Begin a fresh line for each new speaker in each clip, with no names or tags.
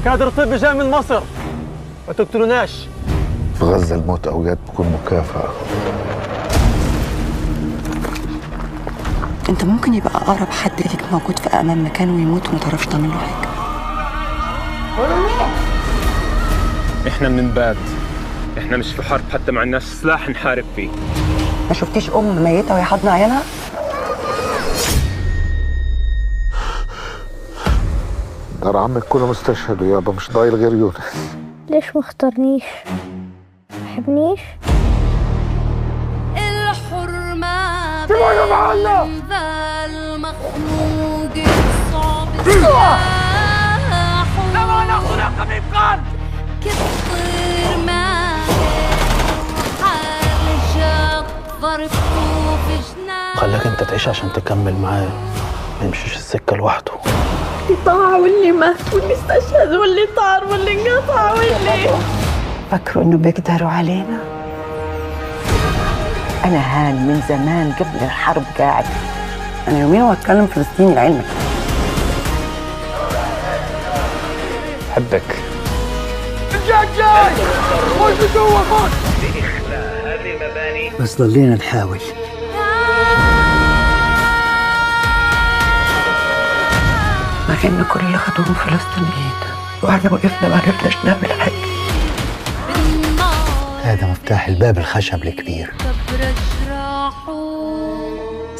كادر طبي جاي من مصر، ما تقتلوناش.
في غزة الموت أوقات بكون مكافأة.
انت ممكن يبقى اقرب حد ليك موجود في امام مكان ويموت وما تعرفش تعمل له حاجه.
احنا بننبات، احنا مش في حرب حتى مع الناس سلاح نحارب فيه.
ما شفتيش ام ميته وهي حاضنه عيالها؟
دار عمك كله مستشهد ويابا مش ضايل غير يونس.
ليش ما اختارنيش؟ تحبنيش؟
الحرمة
سيبونا معانا.
ذا المخلوق الصعب السلاح
لما ناخذ رقم قال
كالطير ما حال ضربته في جناح.
خليك انت تعيش عشان تكمل معاه، ما يمشيش السكه لوحده.
اللي طاع واللي مات واللي استشهد واللي طار واللي انقطع واللي
فكروا انه بيقدروا علينا؟ انا هان من زمان قبل الحرب قاعد. انا يومين واتكلم فلسطيني لعلمك.
حبك.
جاي خش جوا خش.
بس ضلينا نحاول.
مع ان كل اللي خدوهم فلسطينيين واحنا وقفنا ما عرفناش نعمل حاجه.
هذا مفتاح الباب الخشب الكبير.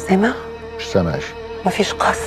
سامع؟
مش سامع شي.
مفيش قص.